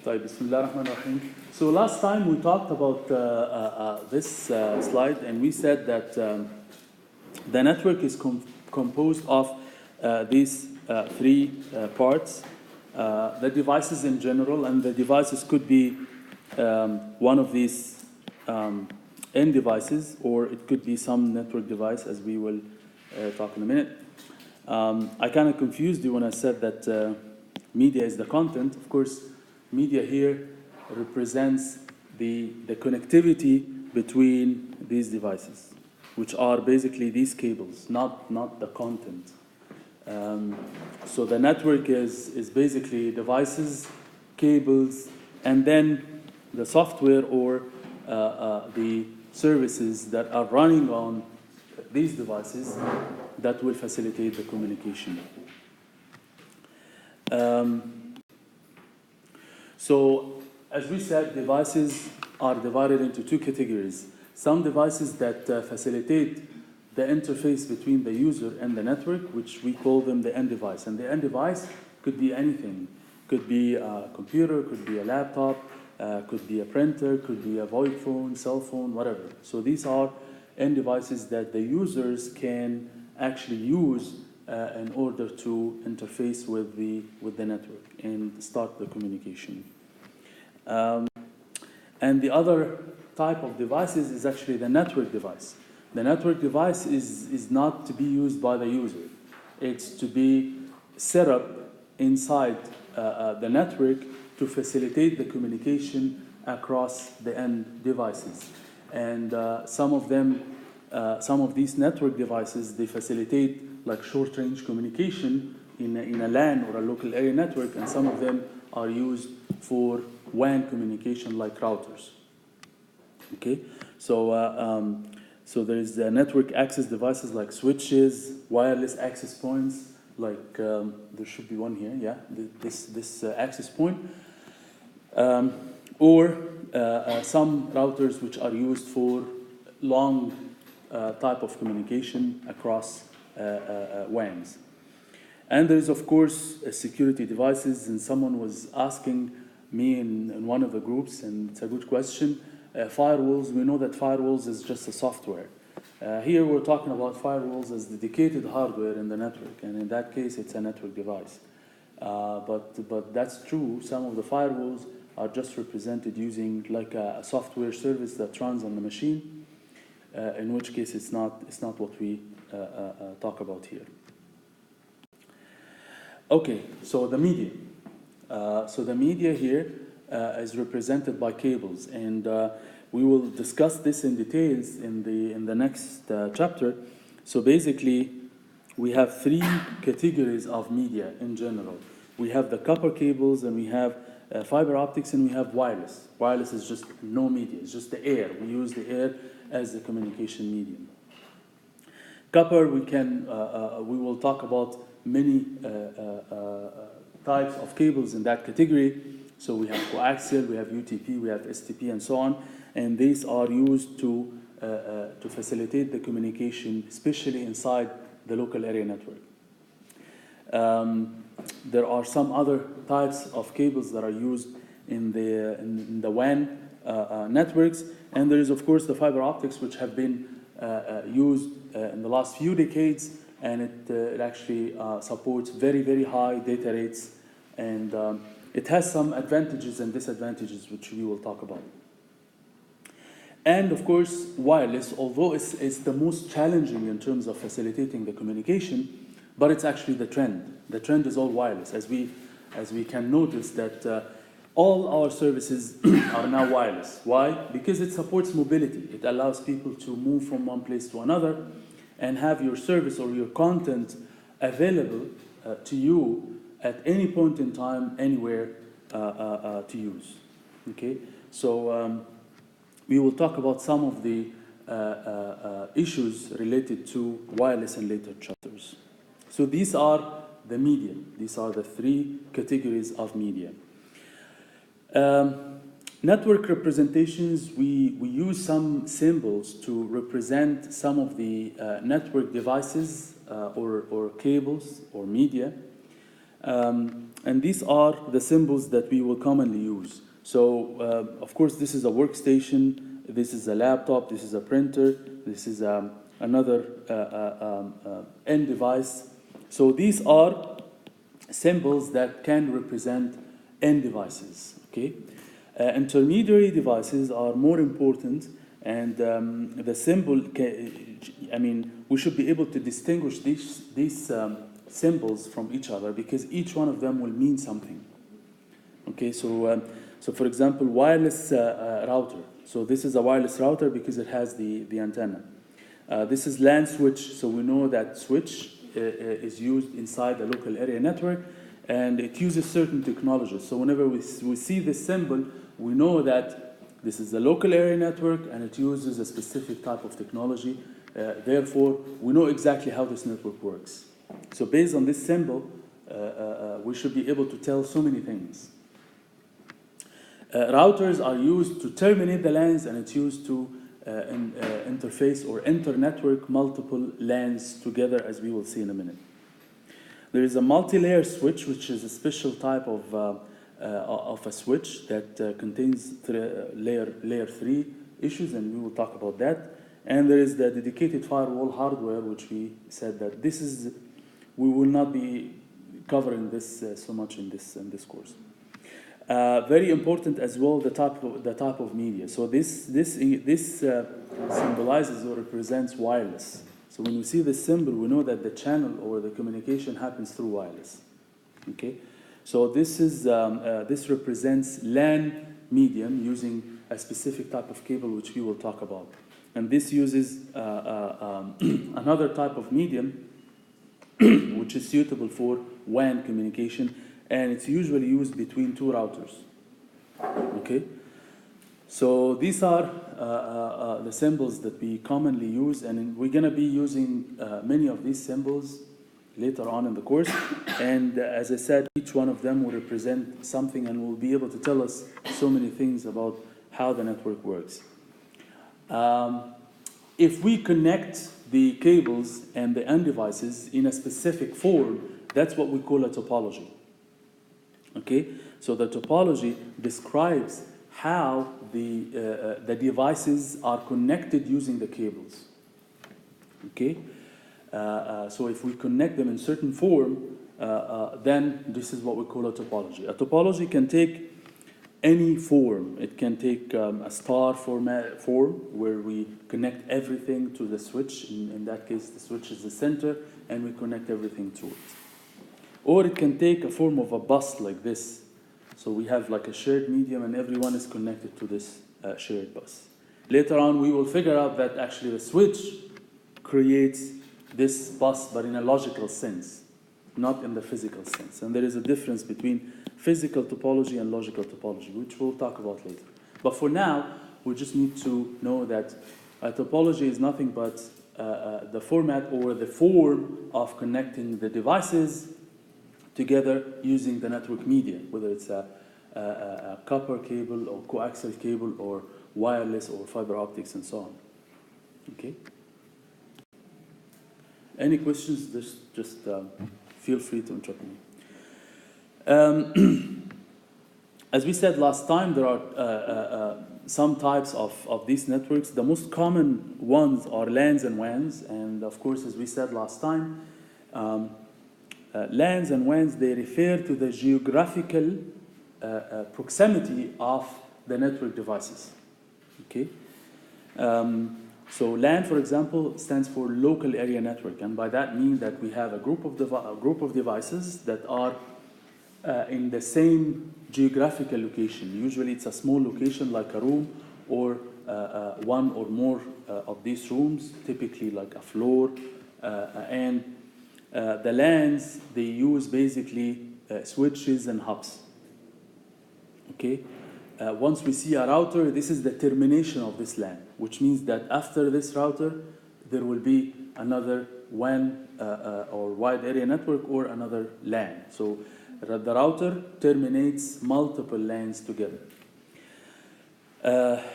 طيب بسم الله الرحمن الرحيم. So last time we talked about this slide, and we said that the network is composed of these three parts. The devices in general, and the devices could be one of these end devices, or it could be some network device, as we will talk in a minute. I kind of confused you when I said that media is the content. Of course, media here represents the connectivity between these devices, which are basically these cables, not the content. So the network is basically devices, cables, and then the software or the services that are running on these devices that will facilitate the communication. So, as we said, devices are divided into two categories. Some devices that facilitate the interface between the user and the network, which we call them the end device. And the end device could be anything. Could be a computer, could be a laptop, could be a printer, could be a VoIP phone, cell phone, whatever. So these are end devices that the users can actually use in order to interface with the network and start the communication. And the other type of devices is actually the network device. The network device is not to be used by the user. It's to be set up inside the network to facilitate the communication across the end devices. And some of these network devices, they facilitate like short-range communication in a LAN or a local area network, and some of them are used for WAN communication like routers. Okay, so there is network access devices like switches, wireless access points, like there should be one here, yeah, this access point, or some routers which are used for long type of communication across WANs. And there is, of course, security devices, and someone was asking me in one of the groups, and it's a good question, firewalls. We know that firewalls is just a software. Here we're talking about firewalls as dedicated hardware in the network, and in that case it's a network device. But that's true. Some of the firewalls are just represented using like a software service that runs on the machine, in which case it's not what we talk about here. Okay, so the media. So the media here is represented by cables, and we will discuss this in details in the next chapter. So basically, we have three categories of media in general. We have the copper cables, and we have fiber optics, and we have wireless. Wireless is just no media; it's just the air. We use the air as the communication medium. Copper, we will talk about many types of cables in that category. So we have coaxial, we have UTP, we have STP, and so on. And these are used to facilitate the communication, especially inside the local area network. There are some other types of cables that are used in the WAN networks. And there is, of course, the fiber optics, which have been used in the last few decades, and it actually supports very, very high data rates, and it has some advantages and disadvantages, which we will talk about. And of course, wireless, although it's the most challenging in terms of facilitating the communication, but it's actually the trend. The trend is all wireless, as we can notice that all our services are now wireless. Why? Because it supports mobility. It allows people to move from one place to another and have your service or your content available to you at any point in time, anywhere to use. Okay, so we will talk about some of the issues related to wireless in later chapters. So these are the media. These are the three categories of media. Network representations, we use some symbols to represent some of the network devices or cables or media. And these are the symbols that we will commonly use. So, of course, this is a workstation, this is a laptop, this is a printer, this is another end device. So these are symbols that can represent end devices, okay? Intermediary devices are more important, and the symbol, we should be able to distinguish these symbols from each other, because each one of them will mean something. Okay, so for example, wireless router. So this is a wireless router because it has the antenna. This is LAN switch, so we know that switch is used inside the local area network, and it uses certain technologies. So whenever we see this symbol, we know that this is a local area network and it uses a specific type of technology. Therefore, we know exactly how this network works. So based on this symbol, we should be able to tell so many things. Routers are used to terminate the LANs, and it's used to interface or inter-network multiple LANs together, as we will see in a minute. There is a multi-layer switch, which is a special type of a switch that contains layer 3 issues, and we will talk about that. And there is the dedicated firewall hardware, which we said that we will not be covering this so much in this course. Very important as well, the type of media. So this symbolizes or represents wireless. So when we see this symbol, we know that the channel or the communication happens through wireless. Okay, so this represents LAN medium using a specific type of cable, which we will talk about. And this uses another type of medium, which is suitable for WAN communication, and it's usually used between two routers. Okay, so these are the symbols that we commonly use, and we're going to be using many of these symbols later on in the course. And as I said, each one of them will represent something and will be able to tell us so many things about how the network works. If we connect the cables and the end devices in a specific form, that's what we call a topology. Okay, so the topology describes how the devices are connected using the cables. Okay, so if we connect them in certain form, then this is what we call a topology. A topology can take any form. It can take a star form where we connect everything to the switch. In that case, the switch is the center, and we connect everything to it. Or it can take a form of a bus like this. So we have like a shared medium, and everyone is connected to this shared bus. Later on, we will figure out that actually the switch creates this bus, but in a logical sense, not in the physical sense. And there is a difference between physical topology and logical topology, which we'll talk about later. But for now, we just need to know that a topology is nothing but the format or the form of connecting the devices together using the network media, whether it's a copper cable or coaxial cable or wireless or fiber optics and so on. Okay? Any questions? Just feel free to interrupt me. As we said last time, there are some types of these networks. The most common ones are LANs and WANs, and of course, as we said last time, LANs and WANs, they refer to the geographical proximity of the network devices. Okay? So LAN, for example, stands for local area network, and by that mean that we have a group of devices that are in the same geographical location. Usually it's a small location like a room, or one or more of these rooms, typically like a floor, and the LANs, they use basically switches and hubs. Okay? Once we see a router, this is the termination of this LAN, which means that after this router, there will be another WAN or wide area network or another LAN. So the router terminates multiple LANs together.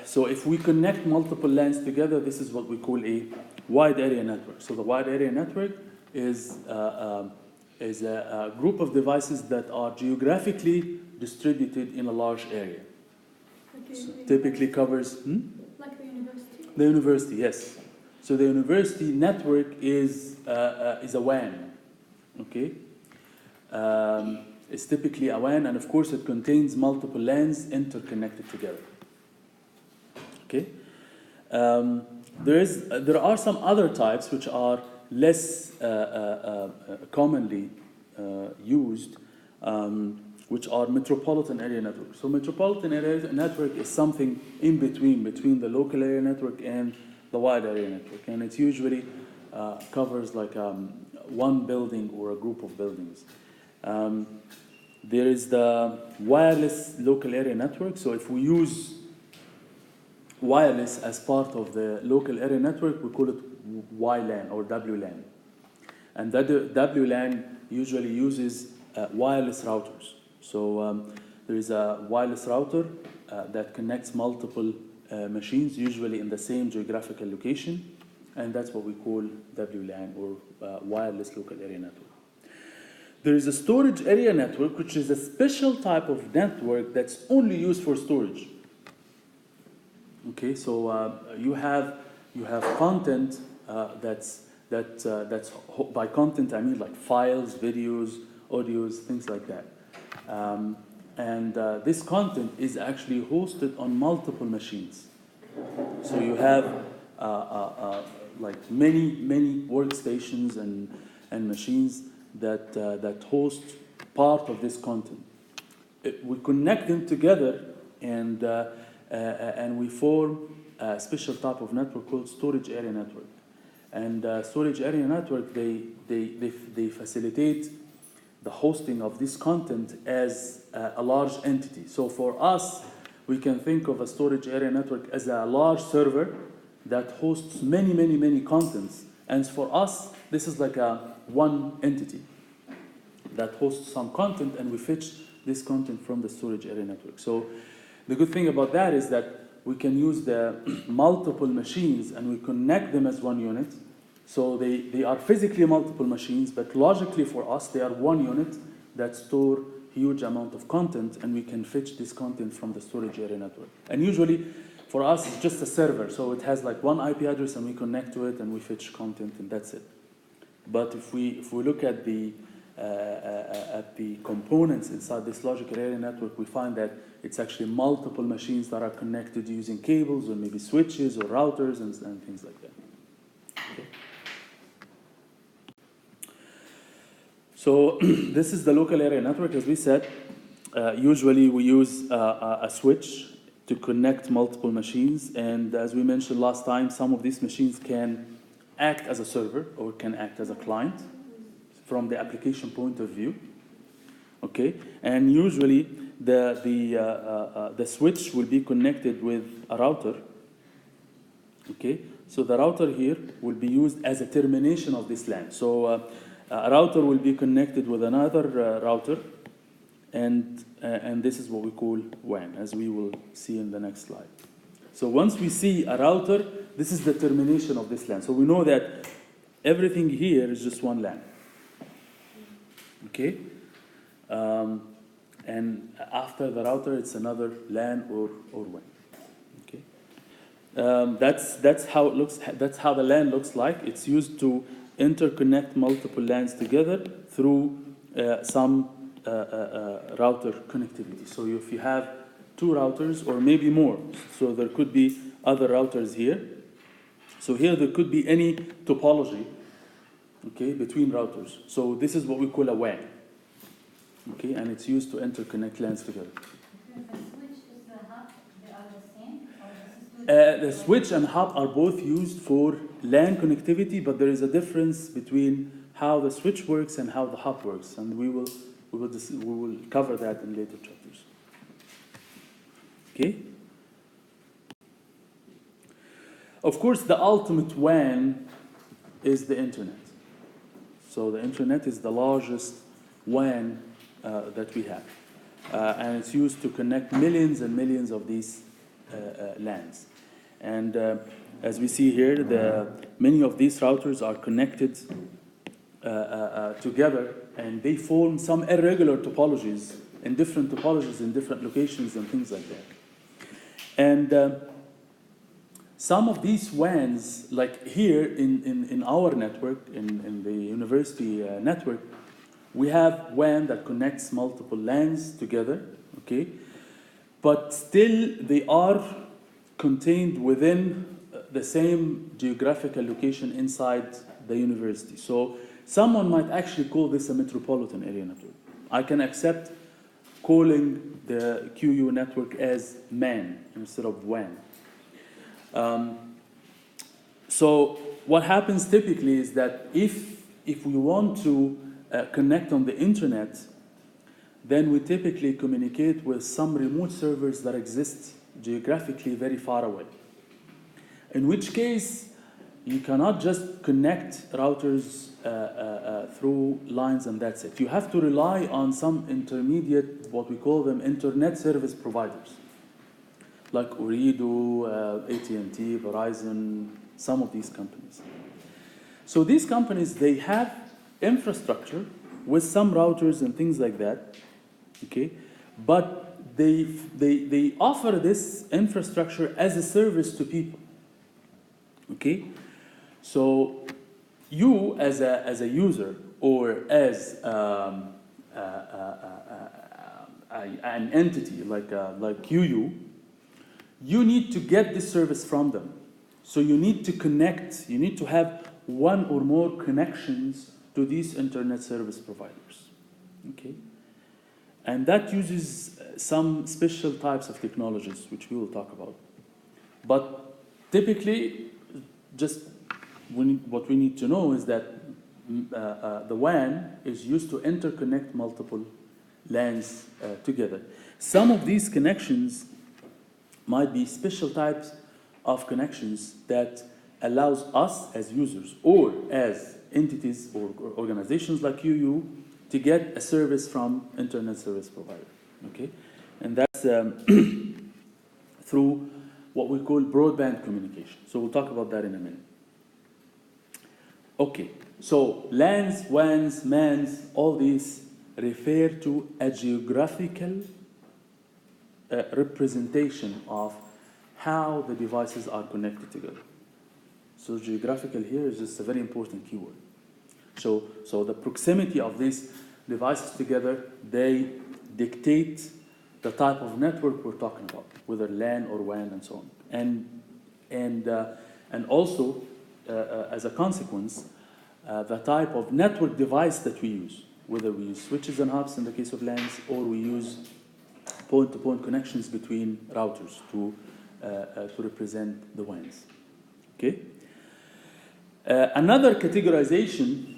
So if we connect multiple LANs together, this is what we call a wide area network. So the wide area network is is a group of devices that are geographically distributed in a large area. Like So typically covers like the university? the university, yes. So the university network is a WAN, okay? It's typically a WAN, and of course it contains multiple LANs interconnected together. Okay. There are some other types which are less commonly used, which are metropolitan area networks. So metropolitan area network is something in between the local area network and the wide area network, and it usually covers like one building or a group of buildings. There is the wireless local area network. So if we use wireless as part of the local area network, we call it WLAN or WLAN. And that WLAN usually uses wireless routers. So there is a wireless router that connects multiple machines, usually in the same geographical location, and that's what we call WLAN or wireless local area network. There is a storage area network, which is a special type of network that's only used for storage. Okay, so you have content that's by content I mean like files, videos, audios, things like that, and this content is actually hosted on multiple machines. So you have like many workstations and machines that host part of this content. We connect them together and we form a special type of network called storage area network. And storage area network, they facilitate the hosting of this content as a large entity. So for us, we can think of a storage area network as a large server that hosts many contents. And for us, this is like a one entity that hosts some content, and we fetch this content from the storage area network. So the good thing about that is that we can use the multiple machines and we connect them as one unit. So they are physically multiple machines, but logically for us, they are one unit that store huge amount of content, and we can fetch this content from the storage area network. And usually for us, it's just a server. So it has like one IP address and we connect to it and we fetch content and that's it. But if we look at the components inside this logical area network, we find that it's actually multiple machines that are connected using cables or maybe switches or routers and things like that. Okay. So this is the local area network, as we said. Usually we use a switch to connect multiple machines, and as we mentioned last time, some of these machines can act as a server or can act as a client from the application point of view. Okay, and usually the switch will be connected with a router. Okay, so the router here will be used as a termination of this LAN. So a router will be connected with another router, and this is what we call WAN, as we will see in the next slide. So once we see a router, this is the termination of this LAN. So we know that everything here is just one LAN. Okay, and after the router, it's another LAN or WAN. Okay, that's how it looks. That's how the LAN looks like. It's used to interconnect multiple LANs together through some router connectivity. So if you have two routers or maybe more, so there could be other routers here. So here there could be any topology, okay, between routers. So this is what we call a WAN, okay, and it's used to interconnect LANs together. The switch is the hub, they are the same? Or The switch and hub are both used for LAN connectivity, but there is a difference between how the switch works and how the hub works, and we will cover that in later chapters. Okay. Of course, the ultimate WAN is the internet. So the internet is the largest WAN that we have, and it's used to connect millions and millions of these LANs. And as we see here, many of these routers are connected together and they form some irregular topologies and different topologies in different locations and things like that. And some of these WANs, like here in our network, in the university network, we have WAN that connects multiple LANs together, okay? But still they are contained within the same geographical location inside the university. So someone might actually call this a metropolitan area network. I can accept calling the QU network as MAN instead of WAN. So what happens typically is that if we want to connect on the internet, then we typically communicate with some remote servers that exist geographically very far away. In which case, you cannot just connect routers through lines and that's it. You have to rely on some intermediate, what we call them, internet service providers, like Ooredoo, AT&T, Verizon, some of these companies. So these companies, they have infrastructure with some routers and things like that, okay? But they offer this infrastructure as a service to people, okay? So you as a user or as an entity like QU, you need to get this service from them. So you need to connect, you need to have one or more connections to these internet service providers, okay? And that uses some special types of technologies, which we will talk about. But typically, just what we need to know is that the WAN is used to interconnect multiple LANs together. Some of these connections might be special types of connections that allows us as users or as entities or organizations like UU to get a service from internet service provider, okay? And that's through what we call broadband communication. So we'll talk about that in a minute. Okay, so LANs, WANs, MANs, all these refer to a geographical representation of how the devices are connected together. So geographical here is just a very important keyword. So the proximity of these devices together, they dictate the type of network we're talking about, whether LAN or WAN and so on. And also, as a consequence, the type of network device that we use, whether we use switches and hubs in the case of LANs, or we use point-to-point connections between routers to represent the WANs. Okay? Another categorization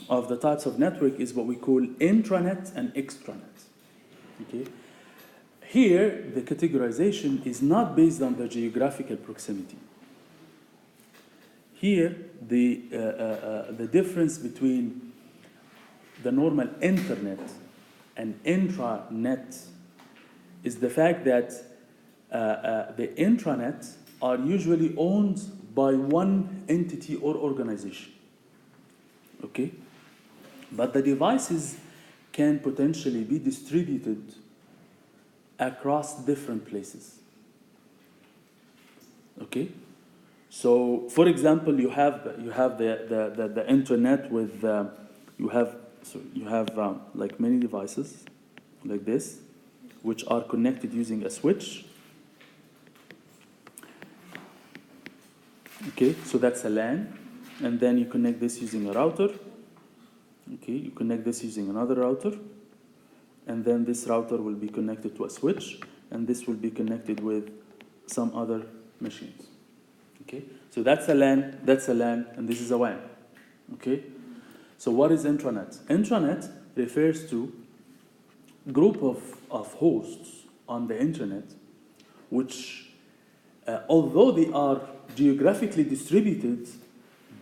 of the types of network is what we call intranet and extranet. Okay? Here, the categorization is not based on the geographical proximity. Here, the difference between the normal internet and intranet is the fact that the intranet are usually owned by one entity or organization. Okay? But the devices can potentially be distributed across different places. Okay? So, for example, you have the internet with you have like many devices like this, which are connected using a switch. Okay, so that's a LAN, and then you connect this using a router. Okay, you connect this using another router, and then this router will be connected to a switch, and this will be connected with some other machines. Okay, so that's a LAN, and this is a WAN. Okay, so what is intranet? Intranet refers to a group of hosts on the internet, which, although they are geographically distributed,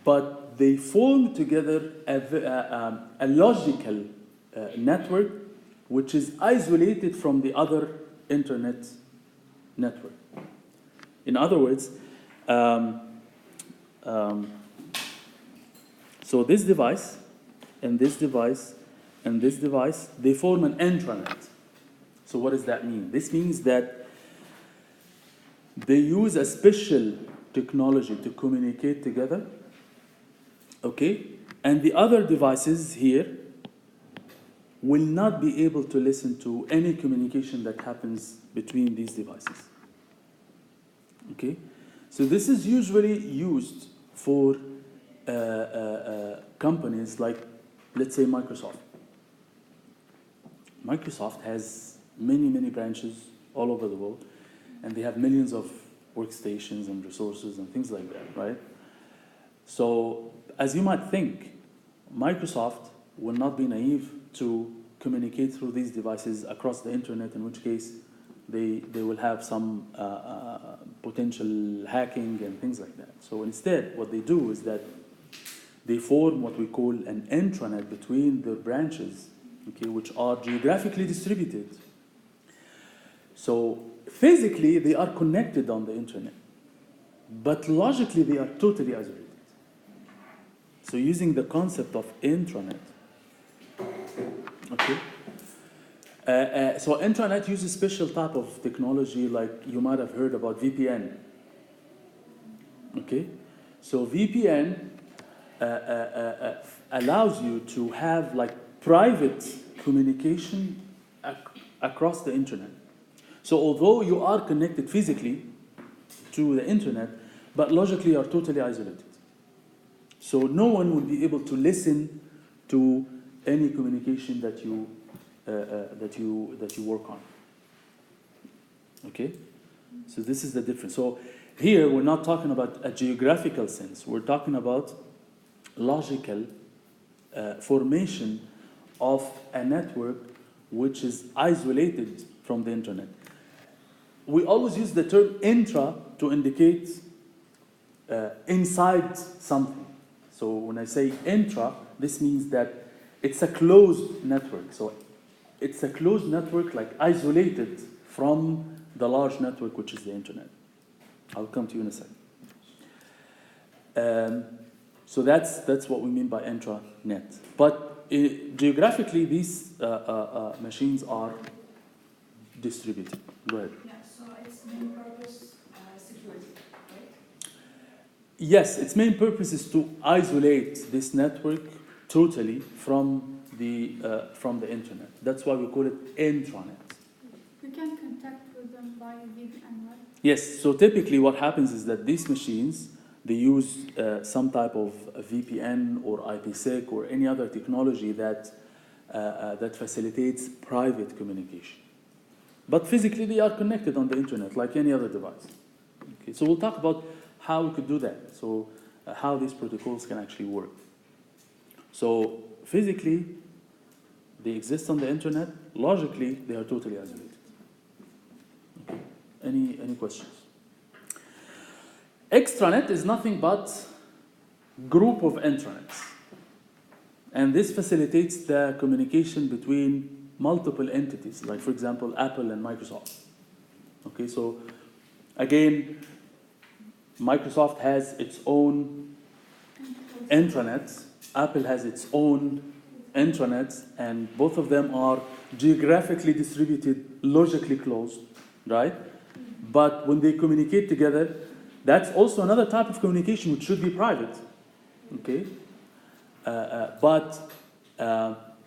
but they form together a logical network which is isolated from the other internet network. In other words, so this device and this device and this device, they form an intranet. So what does that mean? This means that they use a special technology to communicate together, okay? And the other devices here will not be able to listen to any communication that happens between these devices, okay? So this is usually used for companies like, let's say, Microsoft. Microsoft has many, many branches all over the world, and they have millions of workstations and resources and things like that, right? So, as you might think, Microsoft will not be naive to communicate through these devices across the internet, in which case they will have some potential hacking and things like that. So instead, what they do is that they form what we call an intranet between their branches, okay, which are geographically distributed. So physically, they are connected on the internet, but logically, they are totally isolated. So using the concept of intranet, okay. So intranet uses special type of technology, like you might have heard about VPN. Okay, so VPN allows you to have like private communication across the internet. So although you are connected physically to the internet, but logically you are totally isolated. So no one will be able to listen to any communication that you work on. Okay, so this is the difference. So here we're not talking about a geographical sense. We're talking about logical formation of a network which is isolated from the internet. We always use the term intra to indicate inside something. So when I say intra, this means that it's a closed network. So it's a closed network, like isolated from the large network, which is the internet. I'll come to you in a second. So that's what we mean by intranet. But geographically, these machines are distributed. Go ahead. Yeah, so its main purpose, security, right? Yes, its main purpose is to isolate this network totally from the internet. That's why we call it intranet. You can contact with them via VPN, right? Yes, so typically what happens is that these machines, they use some type of VPN or IPsec or any other technology that facilitates private communication. But physically they are connected on the internet like any other device. Okay, so we'll talk about how we could do that, so how these protocols can actually work. So physically, they exist on the internet. Logically, they are totally isolated. Okay. Any questions? Extranet is nothing but group of intranets. And this facilitates the communication between multiple entities, like for example, Apple and Microsoft. Okay, so again, Microsoft has its own intranets, Apple has its own intranets, and both of them are geographically distributed, logically closed, right? But when they communicate together, that's also another type of communication which should be private, okay? But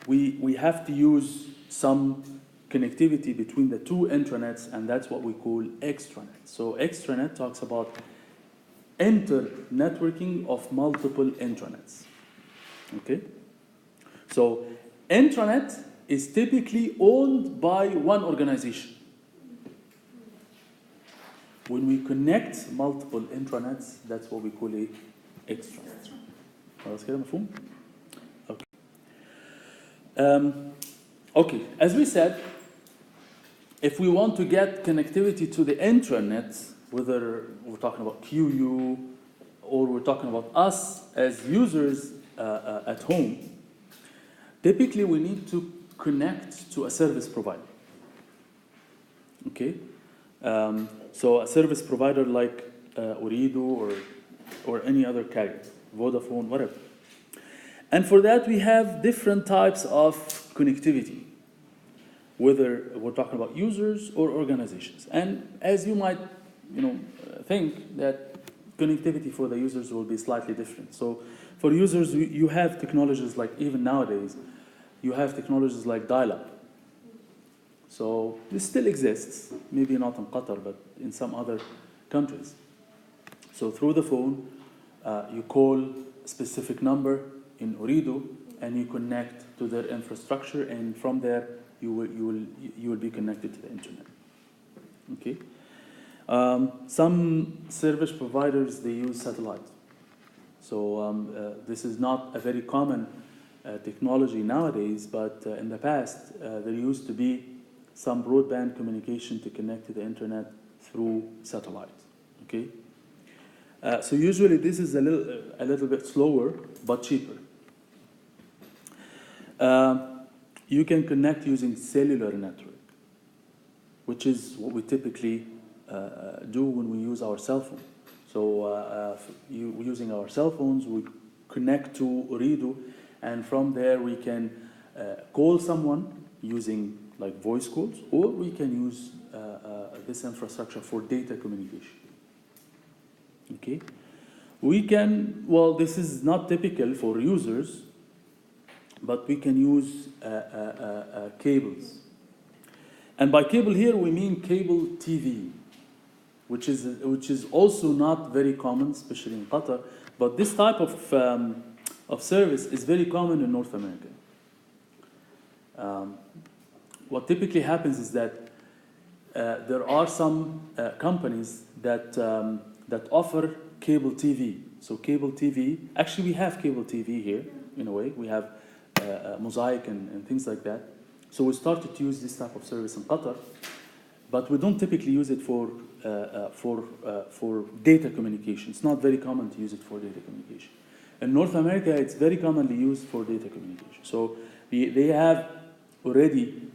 we have to use some connectivity between the two intranets, and that's what we call extranet. So extranet talks about inter-networking of multiple intranets. Okay? So intranet is typically owned by one organization. When we connect multiple intranets, that's what we call a extranet. خلاص كده مفهوم؟ Okay. Okay, as we said, if we want to get connectivity to the intranet, whether we're talking about QU or we're talking about us as users at home, typically we need to connect to a service provider. Okay? So a service provider like Ooredoo or any other carrier, Vodafone, whatever. And for that we have different types of connectivity, whether we're talking about users or organizations. And as you might, think that connectivity for the users will be slightly different. So for users, you have technologies like, even nowadays, you have technologies like dial-up. So this still exists, maybe not in Qatar, but in some other countries. So through the phone, you call a specific number in Ooredoo, and you connect to their infrastructure, and from there you will be connected to the internet. Okay. Some service providers, they use satellite. So this is not a very common technology nowadays, but in the past there used to be some broadband communication to connect to the internet through satellite. Okay. So usually this is a little bit slower but cheaper. You can connect using cellular network, which is what we typically do when we use our cell phone. So using our cell phones, we connect to Ooredoo, and from there we can call someone using like voice calls, or we can use this infrastructure for data communication. Okay, we can, well, this is not typical for users, but we can use cables. And by cable here, we mean cable TV, which is also not very common, especially in Qatar. But this type of service is very common in North America. What typically happens is that there are some companies that offer cable TV. So cable TV, actually we have cable TV here, in a way. We have Mosaic and things like that. So we started to use this type of service in Qatar, but we don't typically use it for data communication. It's not very common to use it for data communication. In North America, it's very commonly used for data communication. So they have already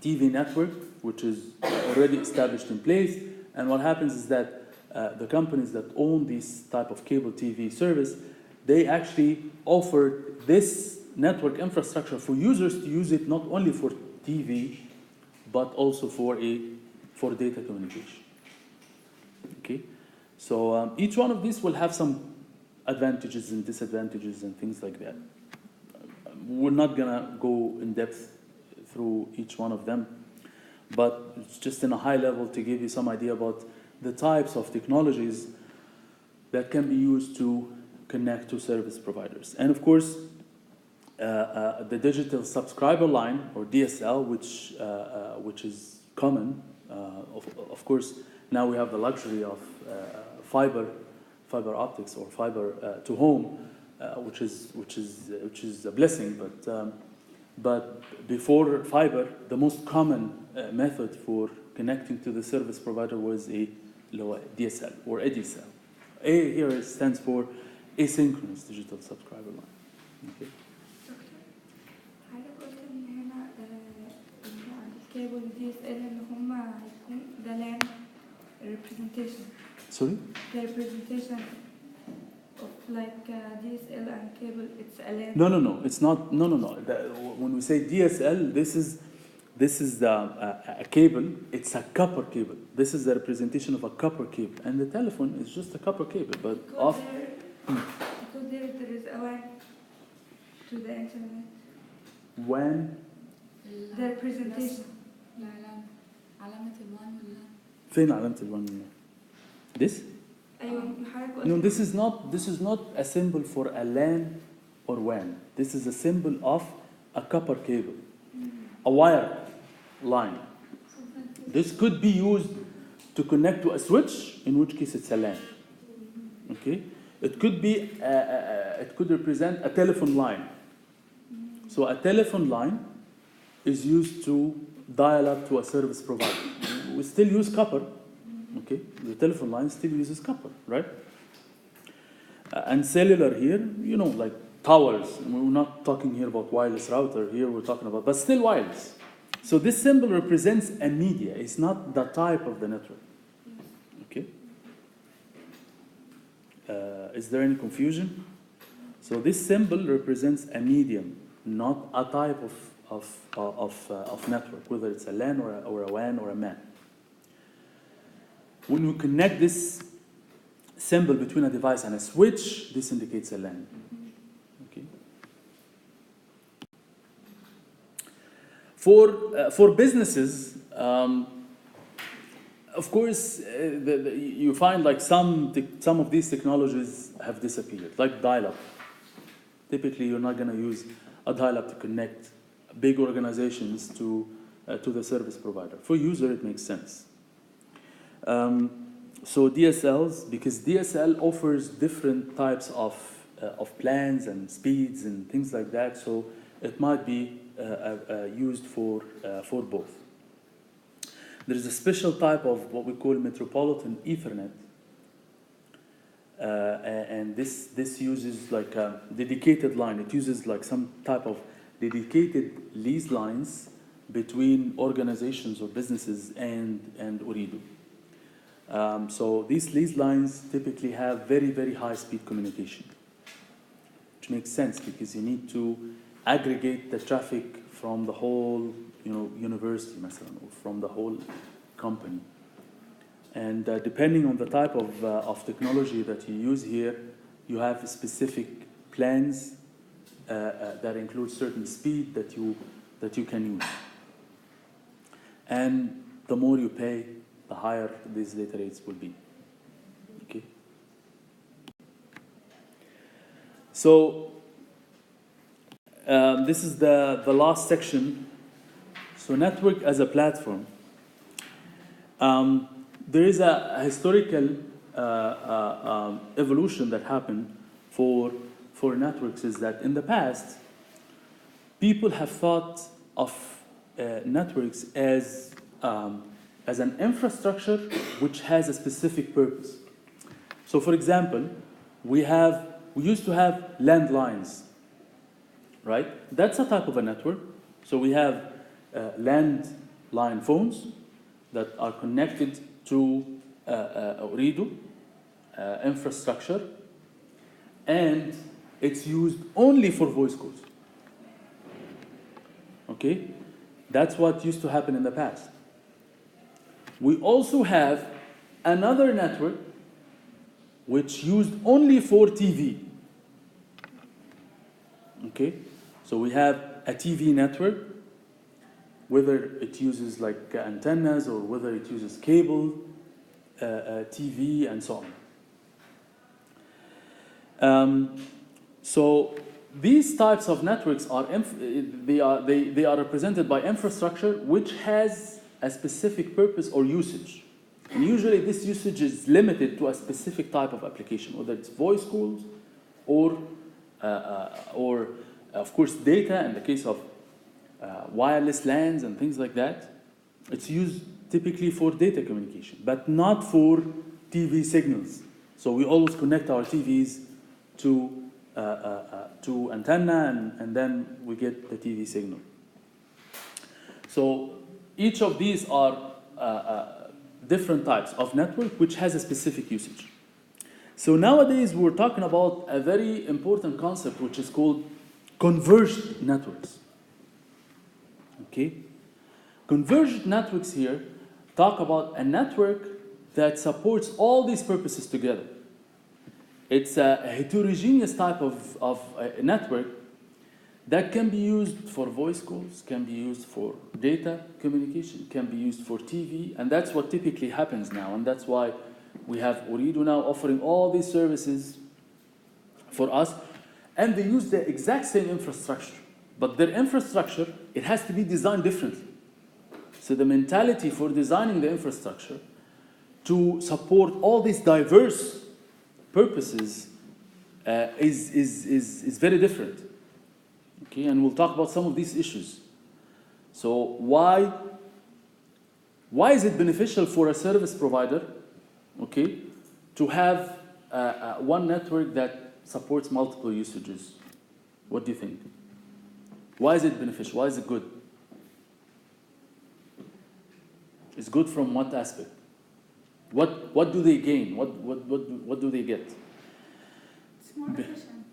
TV network, which is already established in place. And what happens is that the companies that own this type of cable TV service, they actually offer this network infrastructure for users to use it not only for TV, but also for data communication. Okay, so each one of these will have some advantages and disadvantages and things like that. We're not gonna go in depth through each one of them, but it's just in a high level to give you some idea about the types of technologies that can be used to connect to service providers. And of course, the digital subscriber line, or DSL, which is common. Of course, now we have the luxury of fiber optics, or fiber to home, which is a blessing. But before fiber, the most common method for connecting to the service provider was a DSL or ADSL. A here stands for asynchronous digital subscriber line. Okay. حضرتك قلت إن هنا إن عند الكابل DSL إن هما هيكون ده LAN representation. Sorry? The representation of like DSL and cable, it's a LAN. No. It's not. No. When we say DSL, this is a cable. It's a copper cable. This is the representation of a copper cable, and the telephone is just a copper cable, but because there is a LAN to the internet. When? The representation. لا علامة الوان ولا فين علامة الوان؟ This? أيوة حضرتك قلت. No, this is not a symbol for a LAN or WAN. This is a symbol of a copper cable, a wire line. This could be used to connect to a switch, in which case it's a LAN. Okay? It could be, it could represent a telephone line. So a telephone line is used to dial up to a service provider. We still use copper. Okay, the telephone line still uses copper, right? And cellular here, like towers. We're not talking here about wireless router. Here we're talking about, but still wireless. So this symbol represents a media. It's not the type of the network. Okay. Is there any confusion? So this symbol represents a medium, not a type of network, whether it's a LAN or a WAN or a MAN. When we connect this symbol between a device and a switch, this indicates a LAN. Okay. For businesses, of course, you find like some of these technologies have disappeared, like dial-up. Typically, you're not going to use a dial-up to connect big organizations to the service provider. For user, it makes sense. So DSLs, because DSL offers different types of plans and speeds and things like that, so it might be used for both. There is a special type of what we call metropolitan Ethernet, and this uses like a dedicated line. It uses like some type of dedicated lease lines between organizations or businesses and Ooredoo. So these lease lines typically have very, very high speed communication, which makes sense because you need to aggregate the traffic from the whole university, or from the whole company. And depending on the type of technology that you use here, you have specific plans that include certain speed that you can use. And the more you pay, the higher these data rates will be. Okay. So this is the last section. So network as a platform. There is a historical evolution that happened for networks. Is that in the past, people have thought of networks as an infrastructure which has a specific purpose. So, for example, we used to have landlines, right? That's a type of a network. So we have landline phones that are connected to Ooredoo infrastructure, and it's used only for voice calls. Okay? That's what used to happen in the past. We also have another network which used only for TV. Okay? So we have a TV network, whether it uses like antennas or whether it uses cable, TV, and so on. So these types of networks are represented by infrastructure which has a specific purpose or usage. And usually this usage is limited to a specific type of application, whether it's voice calls or of course data in the case of wireless LANs and things like that. It's used typically for data communication, but not for TV signals. So we always connect our TVs to antenna, and then we get the TV signal. So each of these are different types of network which has a specific usage. So nowadays we're talking about a very important concept which is called converged networks. Okay? Converged networks here talk about a network that supports all these purposes together. It's a heterogeneous type of a network that can be used for voice calls, can be used for data communication, can be used for TV, and that's what typically happens now, and that's why we have Ooredoo now offering all these services for us, and they use the exact same infrastructure, but their infrastructure, it has to be designed differently. So the mentality for designing the infrastructure to support all these diverse purposes is very different. Okay, and we'll talk about some of these issues. So why is it beneficial for a service provider, okay, to have one network that supports multiple usages? What do you think? Why is it beneficial? Why is it good? It's good from what aspect? What do they gain? What do they get? It's more efficient.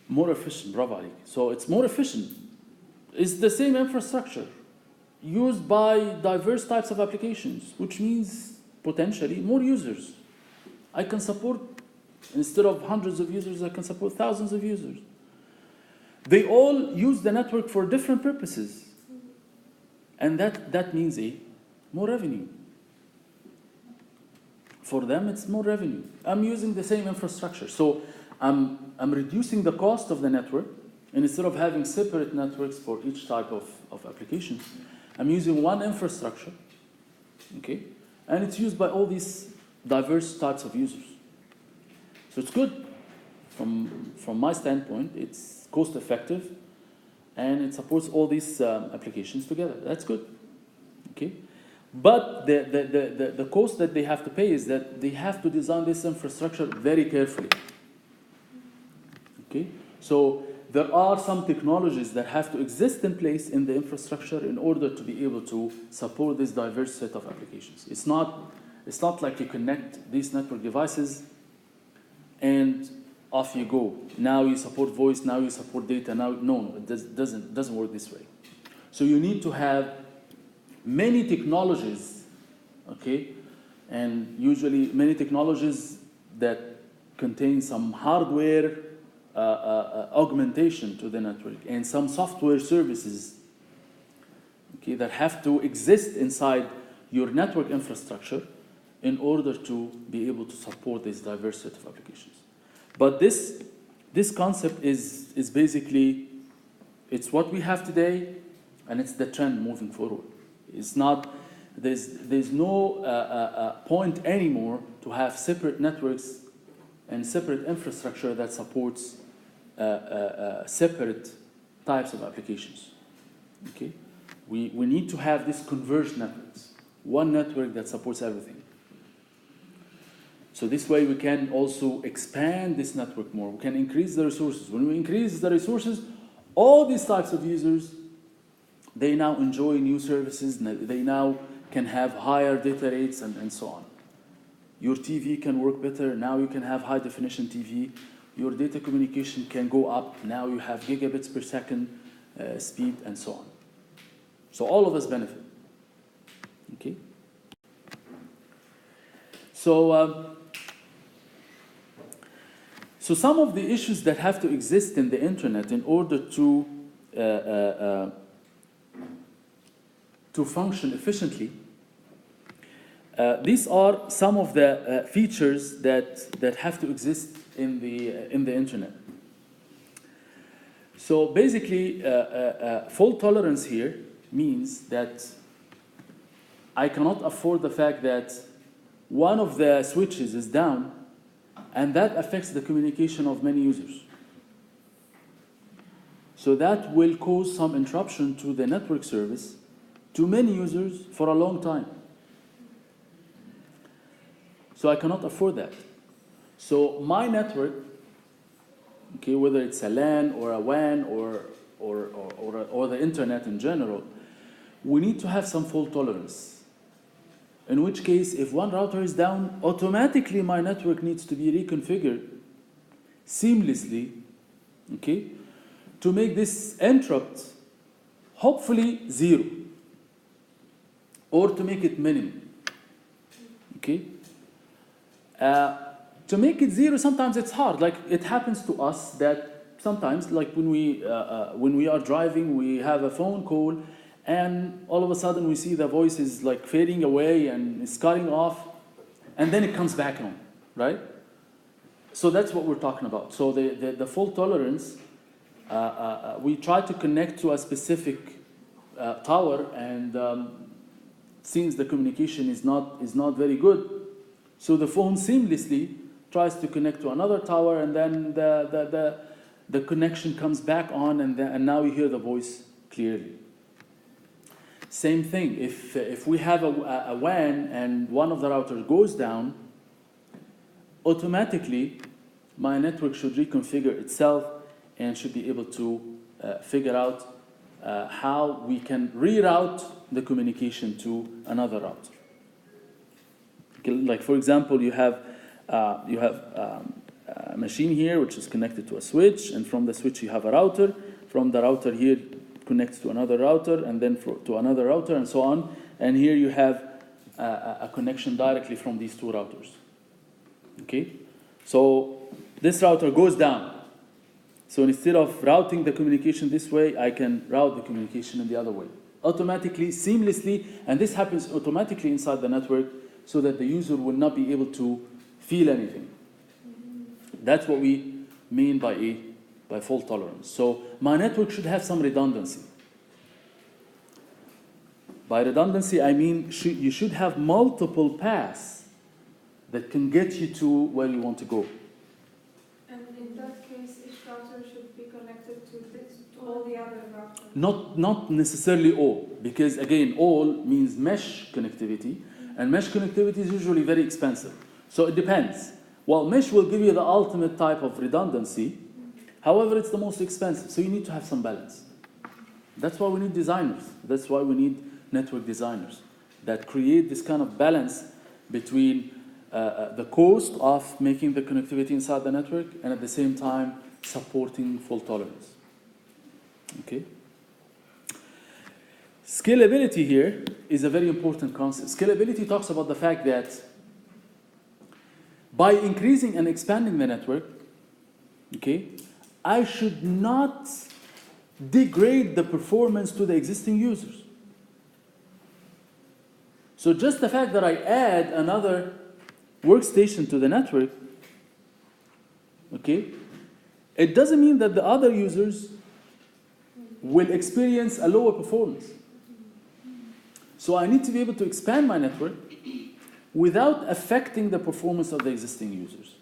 More efficient, bravo عليك. So it's more efficient. It's the same infrastructure used by diverse types of applications, which means potentially more users. I can support, instead of hundreds of users, I can support thousands of users. They all use the network for different purposes. And that means more revenue. For them, it's more revenue. I'm using the same infrastructure. So I'm reducing the cost of the network. And instead of having separate networks for each type of application, I'm using one infrastructure, okay? And it's used by all these diverse types of users. So it's good. From my standpoint, it's cost effective, and it supports all these applications together. That's good, okay? But the cost that they have to pay is that they have to design this infrastructure very carefully, okay? So there are some technologies that have to exist in place in the infrastructure in order to be able to support this diverse set of applications. It's not like you connect these network devices and off you go. Now you support voice, now you support data, no, it doesn't work this way. So you need to have many technologies, okay? And usually many technologies that contain some hardware augmentation to the network and some software services, okay, that have to exist inside your network infrastructure in order to be able to support this diverse set of applications. But this concept is basically, it's what we have today, and it's the trend moving forward. It's not, there's no point anymore to have separate networks and separate infrastructure that supports separate types of applications. Okay, we need to have these converged networks, one network that supports everything. So this way we can also expand this network more. We can increase the resources. When we increase the resources, all these types of users, they now enjoy new services. They now can have higher data rates and so on. Your TV can work better. Now you can have high definition TV. Your data communication can go up. Now you have gigabits per second speed and so on. So all of us benefit. Okay. So some of the issues that have to exist in the internet in order to function efficiently, these are some of the features that have to exist in the internet. So basically, fault tolerance here means that I cannot afford the fact that one of the switches is down, and that affects the communication of many users. So that will cause some interruption to the network service to many users for a long time. So I cannot afford that. So my network, okay, whether it's a LAN or a WAN or the internet in general, we need to have some fault tolerance. In which case, if one router is down, automatically my network needs to be reconfigured seamlessly, okay, to make this interrupt hopefully zero, or to make it minimum, okay? To make it zero, sometimes it's hard. Like it happens to us that sometimes, like when we are driving, we have a phone call, and all of a sudden we see the voice is like fading away and it's cutting off, and then it comes back on, right? So that's what we're talking about. So the fault tolerance, we try to connect to a specific tower, and since the communication is not very good, so the phone seamlessly tries to connect to another tower, and then the connection comes back on, and now you hear the voice clearly. Same thing, if we have a WAN and one of the routers goes down, automatically my network should reconfigure itself and should be able to figure out how we can reroute the communication to another router. Like for example, you have a machine here which is connected to a switch, and from the switch you have a router. From the router here connects to another router, and then to another router, and so on. And here you have a connection directly from these two routers. Okay? So this router goes down. So instead of routing the communication this way, I can route the communication in the other way. Automatically, seamlessly, and this happens automatically inside the network so that the user will not be able to feel anything. That's what we mean by fault tolerance. So my network should have some redundancy. By redundancy, I mean you should have multiple paths that can get you to where you want to go. And in that case, each router should be connected to all the other routers? Not necessarily all, because again, all means mesh connectivity, and mesh connectivity is usually very expensive. So it depends. Well, mesh will give you the ultimate type of redundancy. However, it's the most expensive, so you need to have some balance. That's why we need designers. That's why we need network designers that create this kind of balance between the cost of making the connectivity inside the network and at the same time supporting fault tolerance. Okay? Scalability here is a very important concept. Scalability talks about the fact that by increasing and expanding the network, okay, I should not degrade the performance to the existing users. So just the fact that I add another workstation to the network, okay, it doesn't mean that the other users will experience a lower performance. So I need to be able to expand my network without affecting the performance of the existing users.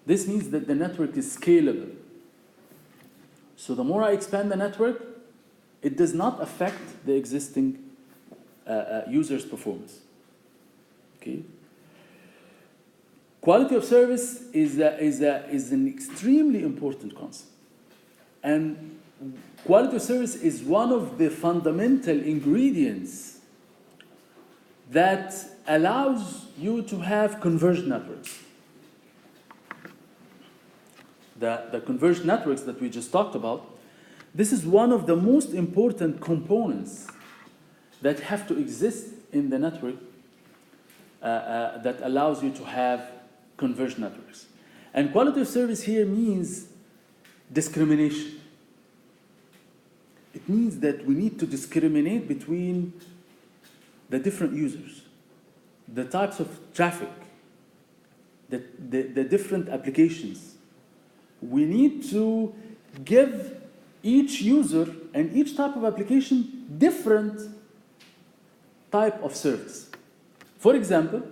This means that the network is scalable. So the more I expand the network, it does not affect the existing user's performance. Okay? Quality of service is an extremely important concept. And quality of service is one of the fundamental ingredients that allows you to have converged networks. The converged networks that we just talked about, this is one of the most important components that have to exist in the network that allows you to have converged networks. And quality of service here means discrimination. It means that we need to discriminate between the different users, the types of traffic, the different applications. We need to give each user and each type of application different type of service. For example,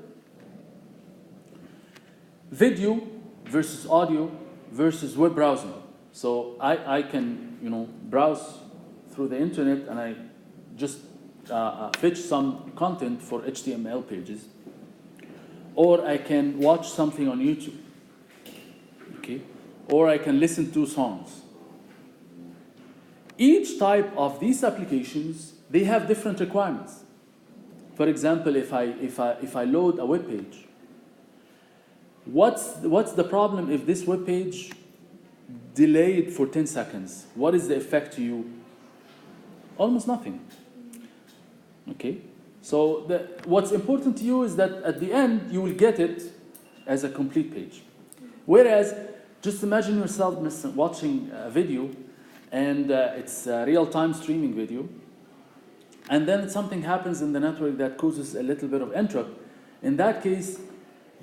video versus audio versus web browsing. So I can browse through the internet and I just fetch some content for HTML pages, or I can watch something on YouTube, okay, or I can listen to songs. Each type of these applications, they have different requirements. For example, if I load a web page, what's the problem if this web page delayed for 10 seconds? What is the effect to you? Almost nothing. Okay? So what's important to you is that at the end, you will get it as a complete page. Whereas, just imagine yourself watching a video, and it's a real-time streaming video, and then something happens in the network that causes a little bit of interrupt. In that case,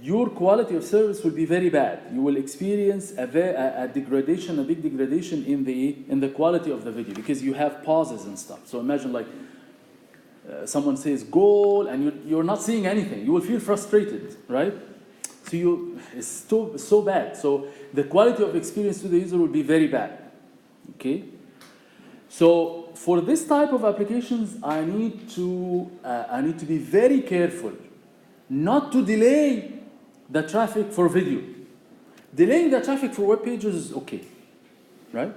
your quality of service will be very bad. You will experience a degradation, a big degradation in the quality of the video, because you have pauses and stuff. So imagine like someone says goal and you're not seeing anything. You will feel frustrated, right? So it's so bad. So the quality of experience to the user will be very bad. Okay? So for this type of applications, I need to be very careful not to delay the traffic for video. Delaying the traffic for web pages is okay, right?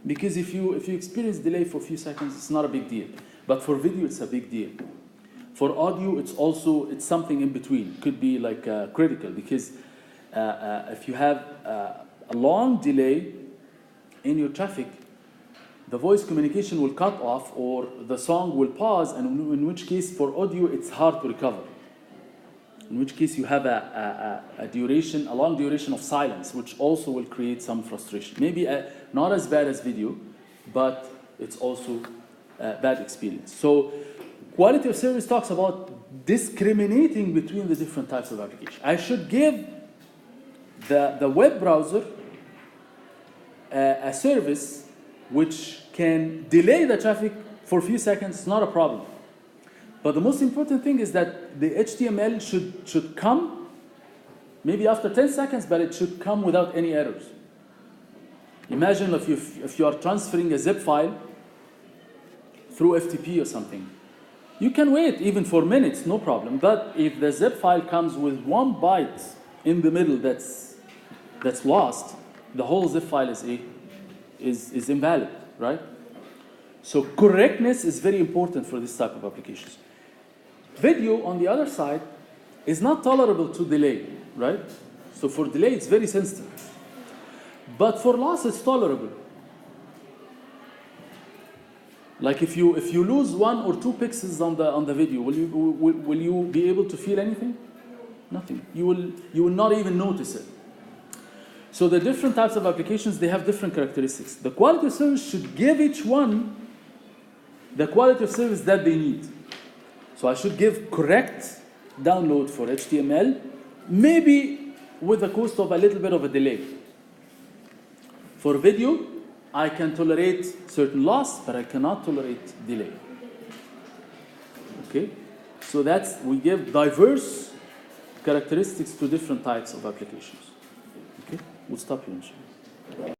Because if you experience delay for a few seconds, it's not a big deal. But for video, it's a big deal. For audio, it's something in between. Could be like critical, because if you have a long delay in your traffic, the voice communication will cut off or the song will pause, and in which case for audio it's hard to recover. In which case you have a long duration of silence, which also will create some frustration. Maybe not as bad as video, but it's also a bad experience. So quality of service talks about discriminating between the different types of application. I should give the web browser a service which can delay the traffic for a few seconds. It's not a problem. But the most important thing is that the HTML should come maybe after 10 seconds, but it should come without any errors. Imagine if you are transferring a zip file through FTP or something. You can wait even for minutes, no problem. But if the zip file comes with 1 byte in the middle that's lost, the whole zip file is invalid, right? So correctness is very important for this type of applications. Video, on the other side, is not tolerable to delay, right? So for delay, it's very sensitive. But for loss, it's tolerable. Like if you lose 1 or 2 pixels on the video, will you be able to feel anything? Nothing. You will not even notice it. So the different types of applications, they have different characteristics. The quality of service should give each one the quality of service that they need. So I should give correct download for HTML, maybe with the cost of a little bit of a delay. For video, I can tolerate certain loss, but I cannot tolerate delay. Okay? So we give diverse characteristics to different types of applications. Okay? We'll stop here, inshallah.